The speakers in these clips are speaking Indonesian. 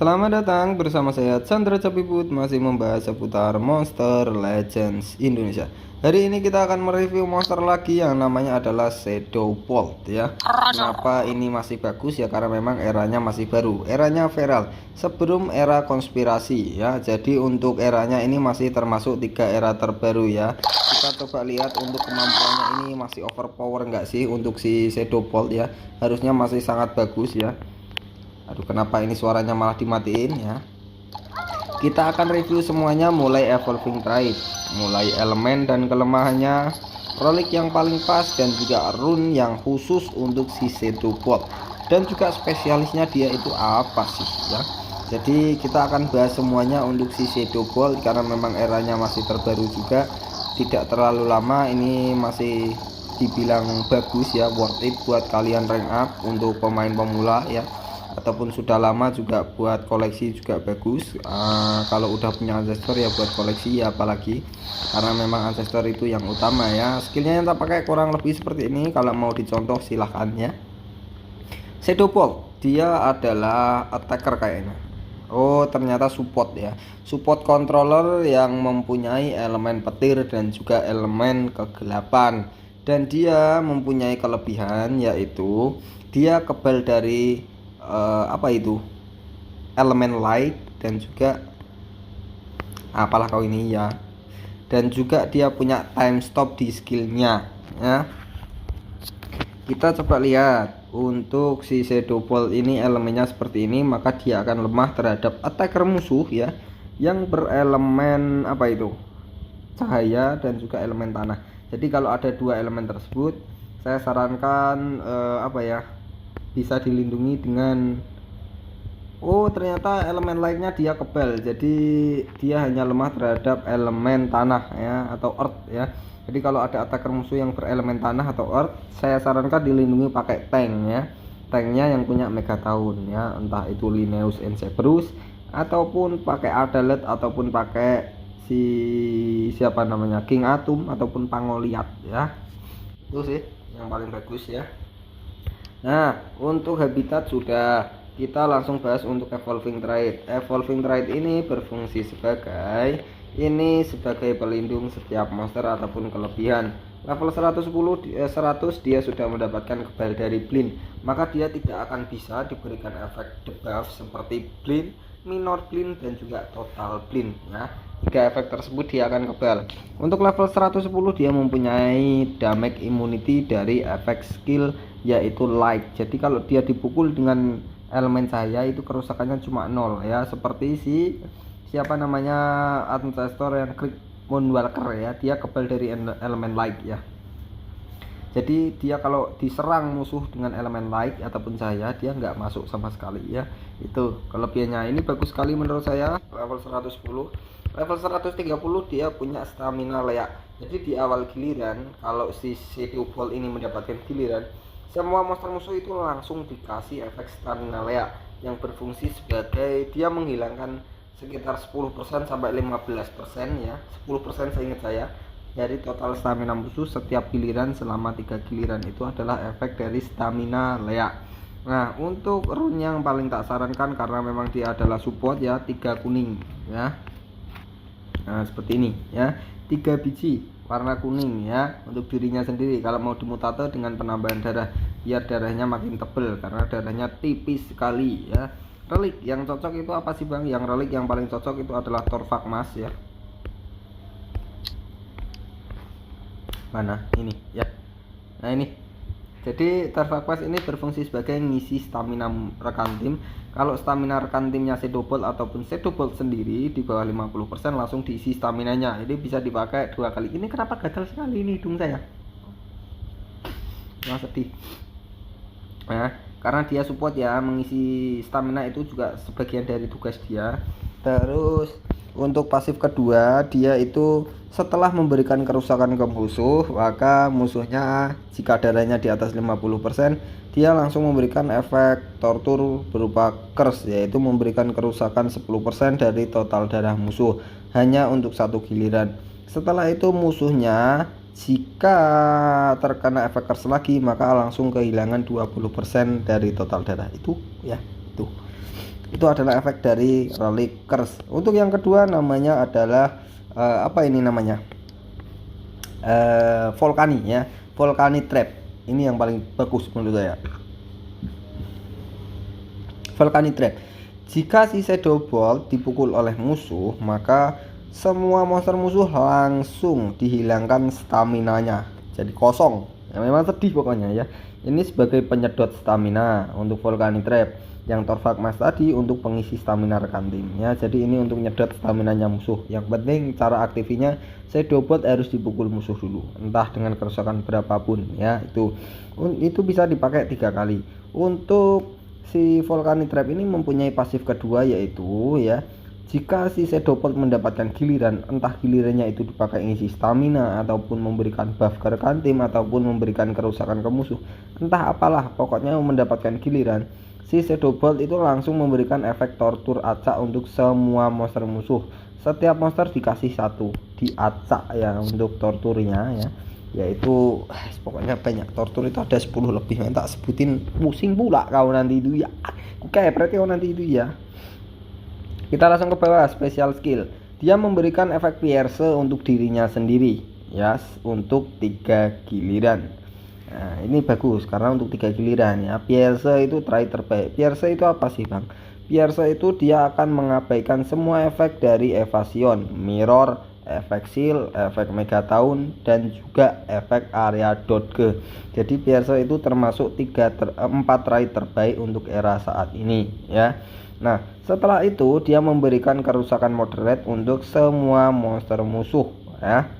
Selamat datang bersama saya Chandra Capiput, masih membahas seputar Monster Legends Indonesia. Hari ini kita akan mereview monster lagi yang namanya adalah Shadow Bolt ya. Kenapa ini masih bagus ya? Karena memang eranya masih baru, eranya viral sebelum era konspirasi ya. Jadi untuk eranya ini masih termasuk 3 era terbaru ya. Kita coba lihat untuk kemampuannya, ini masih overpower nggak sih untuk si Shadow Bolt ya. Harusnya masih sangat bagus ya. Aduh, kenapa ini suaranya malah dimatiin ya. Kita akan review semuanya mulai evolving trait, mulai elemen dan kelemahannya, relik yang paling pas, dan juga rune yang khusus untuk si Shadow Bolt, dan juga spesialisnya dia itu apa sih ya. Jadi kita akan bahas semuanya untuk si Shadow Bolt karena memang eranya masih terbaru juga, tidak terlalu lama. Ini masih dibilang bagus ya, worth it buat kalian rank up untuk pemain pemula ya, ataupun sudah lama juga buat koleksi juga bagus. Kalau udah punya ancestor ya buat koleksi ya, apalagi karena memang ancestor itu yang utama ya. Skillnya yang tak pakai kurang lebih seperti ini, kalau mau dicontoh silahkan ya. Shadow Bolt dia adalah attacker kayaknya. Oh, ternyata support ya, support controller yang mempunyai elemen petir dan juga elemen kegelapan, dan dia mempunyai kelebihan yaitu dia kebal dari elemen light, dan juga apalah kau ini ya, dan juga dia punya time stop di skillnya ya. Kita coba lihat untuk si Shadow Bolt ini elemennya seperti ini, maka dia akan lemah terhadap attacker musuh ya yang berelemen cahaya dan juga elemen tanah. Jadi kalau ada 2 elemen tersebut, saya sarankan bisa dilindungi dengan ternyata elemen lainnya dia kebal, jadi dia hanya lemah terhadap elemen tanah ya, atau earth ya. Jadi kalau ada attacker musuh yang berelemen tanah atau earth, saya sarankan dilindungi pakai tank ya, tanknya yang punya Megaton ya, entah itu Linnaeus Enceberus, ataupun pakai Adalet, ataupun pakai King Atum, ataupun Pangoliat ya. Itu sih yang paling bagus ya. Nah, untuk habitat sudah, kita langsung bahas untuk evolving trait. Evolving trait ini berfungsi sebagai pelindung setiap monster ataupun kelebihan. Level 100 dia sudah mendapatkan kebal dari blind, maka dia tidak akan bisa diberikan efek debuff seperti blind, minor blind, dan juga total blind ya. 3 efek tersebut dia akan kebal. Untuk level 110 dia mempunyai damage immunity dari efek skill yaitu light. Jadi kalau dia dipukul dengan elemen cahaya itu kerusakannya cuma 0 ya, seperti ancestor yang klik Moonwalker ya, dia kebal dari elemen light ya. Jadi dia kalau diserang musuh dengan elemen light ataupun cahaya, dia nggak masuk sama sekali ya. Itu kelebihannya, ini bagus sekali menurut saya. Level 110, level 130 dia punya stamina layak. Jadi di awal giliran, kalau si Shadow Bolt ini mendapatkan giliran, semua monster musuh itu langsung dikasih efek stamina layak yang berfungsi sebagai dia menghilangkan sekitar 10% sampai 15% ya, 10% seingat saya dari total stamina musuh setiap giliran selama 3 giliran. Itu adalah efek dari stamina layak. Nah, untuk rune yang paling tak sarankan karena memang dia adalah support ya, 3 kuning ya. Nah, seperti ini ya, 3 biji warna kuning ya untuk dirinya sendiri. Kalau mau dimutato dengan penambahan darah biar darahnya makin tebel karena darahnya tipis sekali ya. Relik yang cocok itu apa sih Bang? Yang relik yang paling cocok itu adalah Torvak Mas ya. Mana ini ya. Nah ini, jadi Torvak Mas ini berfungsi sebagai ngisi stamina rekan tim. Kalau stamina rekan timnya Shadow Bolt ataupun Shadow Bolt sendiri di bawah 50% langsung diisi staminanya. Ini bisa dipakai 2 kali. Ini kenapa gatal sekali ini hidung saya? Nah, sedih. Nah, karena dia support ya, mengisi stamina itu juga sebagian dari tugas dia. Terus untuk pasif kedua, dia itu setelah memberikan kerusakan ke musuh, maka musuhnya jika darahnya di atas 50%, dia langsung memberikan efek tortur berupa curse, yaitu memberikan kerusakan 10% dari total darah musuh hanya untuk 1 giliran. Setelah itu musuhnya jika terkena efek curse lagi, maka langsung kehilangan 20% dari total darah itu ya. Tuh. Itu adalah efek dari Relic Curse. Untuk yang kedua namanya adalah apa ini namanya? Volcani ya. Volcani Trap. Ini yang paling bagus menurut saya. Volcani Trap. Jika si Shadow Ball dipukul oleh musuh, maka semua monster musuh langsung dihilangkan stamina-nya. Jadi kosong. Ya, memang sedih pokoknya ya. Ini sebagai penyedot stamina untuk Volcani Trap. Yang Torvak Mas tadi untuk pengisi stamina rekan tim ya. Jadi ini untuk nyedot stamina-nya musuh. Yang penting cara aktifinya Shadow Ball harus dipukul musuh dulu, entah dengan kerusakan berapapun ya. Itu bisa dipakai 3 kali. Untuk si Volcani Trap ini mempunyai pasif kedua, yaitu ya, jika si Shadow Ball mendapatkan giliran, entah gilirannya itu dipakai ngisi stamina ataupun memberikan buff ke rekan tim ataupun memberikan kerusakan ke musuh, entah apalah, pokoknya mendapatkan giliran, si Shadow Ball itu langsung memberikan efek tortur acak untuk semua monster musuh. Setiap monster dikasih 1 diacak ya untuk torturnya ya. Yaitu pokoknya banyak tortur, itu ada 10 lebih, tak sebutin pusing pula kau nanti itu ya. Oke, berarti kau nanti itu ya. Kita langsung ke bawah, special skill. Dia memberikan efek pierce untuk dirinya sendiri ya, untuk 3 giliran. Nah, ini bagus karena untuk 3 giliran ya. Pierce itu try terbaik. Pierce itu apa sih, Bang? Pierce itu dia akan mengabaikan semua efek dari evasion, mirror, efek seal, efek Megatown, dan juga efek area dodge. Jadi Pierce itu termasuk 4 try terbaik untuk era saat ini ya. Nah, setelah itu dia memberikan kerusakan moderate untuk semua monster musuh ya.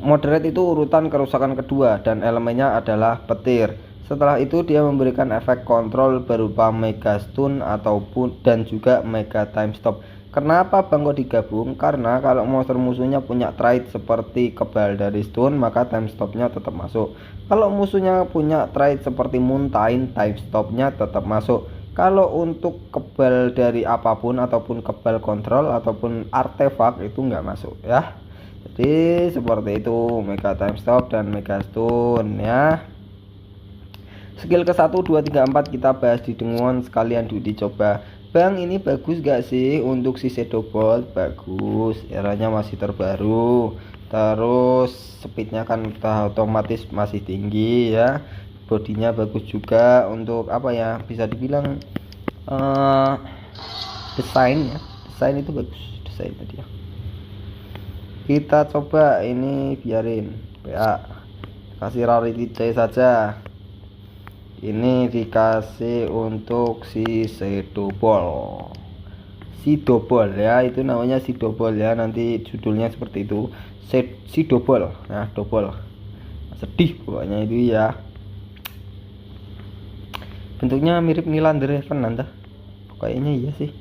Moderate itu urutan kerusakan kedua dan elemennya adalah petir. Setelah itu dia memberikan efek kontrol berupa Mega Stun ataupun dan juga Mega Time Stop. Kenapa Bang kok digabung? Karena kalau monster musuhnya punya trait seperti kebal dari stun, maka time stopnya tetap masuk. Kalau musuhnya punya trait seperti Mountain, time stopnya tetap masuk. Kalau untuk kebal dari apapun ataupun kebal kontrol ataupun artefak itu nggak masuk ya. Jadi seperti itu, Mega Time Stop dan Mega Stun ya. Skill ke 1, 2, 3, 4 kita bahas di dengon, sekalian dicoba. Bang, ini bagus gak sih untuk si Shadow Ball? Bagus, eranya masih terbaru. Terus speednya kan udah otomatis masih tinggi ya. Bodinya bagus juga. Untuk apa ya, bisa dibilang desain ya. Desain itu bagus, desain tadi ya. Kita coba ini, biarin PA kasih rarity C saja. Ini dikasih untuk si Shadow Ball, si double ya, itu namanya si double ya, nanti judulnya seperti itu, si double ya, double. Sedih pokoknya itu ya. Bentuknya mirip Nylander Raven anda, kayaknya iya sih.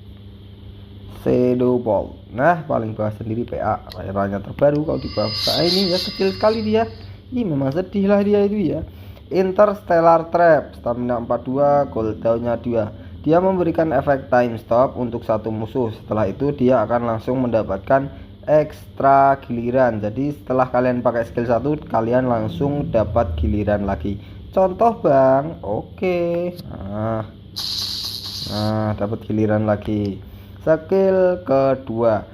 Shadow Ball. Nah, paling bawah sendiri PA, layarnya terbaru. Kalau di bawah ini ya kecil sekali dia. Ini memang sedih lah dia itu ya. Interstellar Trap, stamina 42, cooldownnya 2. Dia memberikan efek time stop untuk 1 musuh. Setelah itu dia akan langsung mendapatkan ekstra giliran. Jadi setelah kalian pakai skill 1, kalian langsung dapat giliran lagi. Contoh Bang, oke. Nah, dapat giliran lagi. Skill kedua,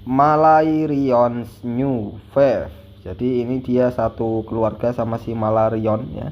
Malarion New Wave. Jadi ini dia satu keluarga sama si Malarion ya.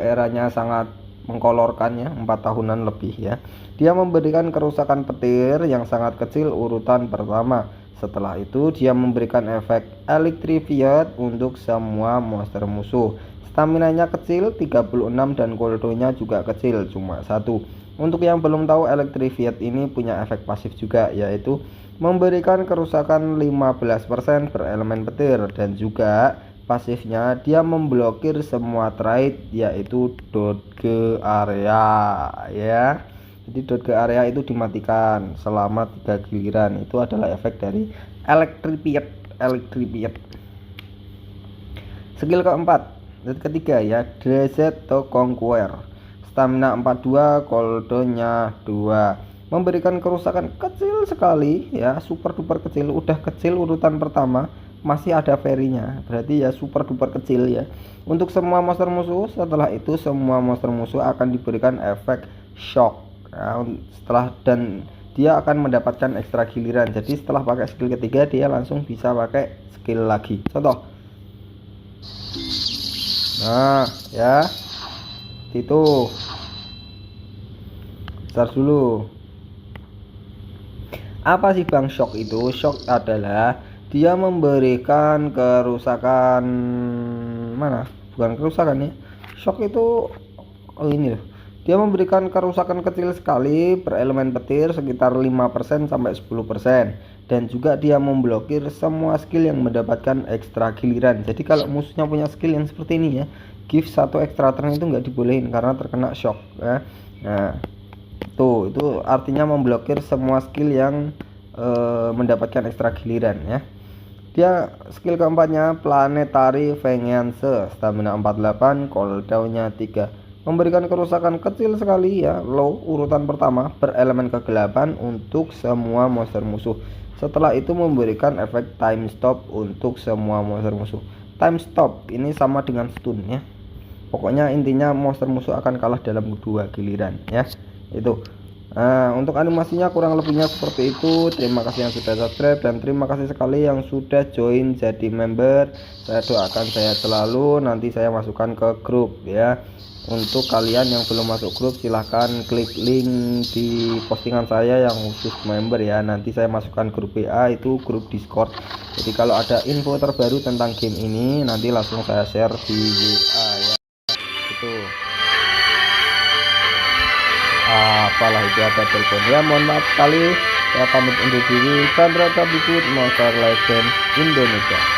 Eranya sangat mengkolorkan ya, 4 tahunan lebih ya. Dia memberikan kerusakan petir yang sangat kecil urutan pertama. Setelah itu dia memberikan efek Electrified untuk semua monster musuh. Staminanya kecil 36 dan cooldownnya juga kecil, cuma 1. Untuk yang belum tahu, Electrified ini punya efek pasif juga, yaitu memberikan kerusakan 15% per elemen petir, dan juga pasifnya dia memblokir semua trait, yaitu dodge area ya. Jadi dodge area itu dimatikan selama 3 giliran. Itu adalah efek dari Electrified. Skill keempat, ketiga ya, Desert to Conquer. Stamina 42, cooldownnya 2. Memberikan kerusakan kecil sekali ya, super duper kecil. Udah kecil urutan pertama, masih ada fairy-nya, berarti ya super duper kecil ya. Untuk semua monster musuh. Setelah itu semua monster musuh akan diberikan efek shock. Nah, setelah dan dia akan mendapatkan ekstra giliran. Jadi setelah pakai skill ketiga dia langsung bisa pakai skill lagi. Contoh. Nah, ya. Itu. Start dulu. Apa sih Bang shock itu? Shock adalah dia memberikan kerusakan mana? Bukan kerusakan ya. Shock itu ini loh. Dia memberikan kerusakan kecil sekali per elemen petir sekitar 5% sampai 10%, dan juga dia memblokir semua skill yang mendapatkan ekstra giliran. Jadi kalau musuhnya punya skill yang seperti ini ya, give satu ekstra turn itu nggak dibolehin karena terkena shock ya. Nah, tuh itu artinya memblokir semua skill yang mendapatkan ekstra giliran ya. Dia skill keempatnya Planetary Vengeance, stamina 48, cooldownnya 3, memberikan kerusakan kecil sekali ya, low urutan pertama berelemen kegelapan untuk semua monster musuh. Setelah itu memberikan efek time stop untuk semua monster musuh. Time stop ini sama dengan stun ya. Pokoknya intinya monster musuh akan kalah dalam 2 giliran ya. Itu. Nah, untuk animasinya kurang lebihnya seperti itu. Terima kasih yang sudah subscribe dan terima kasih sekali yang sudah join jadi member. Saya doakan saya selalu, nanti saya masukkan ke grup ya. Untuk kalian yang belum masuk grup silahkan klik link di postingan saya yang khusus member ya. Nanti saya masukkan grup WA, itu grup Discord. Jadi kalau ada info terbaru tentang game ini nanti langsung saya share di WA ya. Itu apalah itu, ada telepon ya, mohon maaf sekali. Saya pamit undur diri. Chandra Cabikut, Monster Legends Indonesia.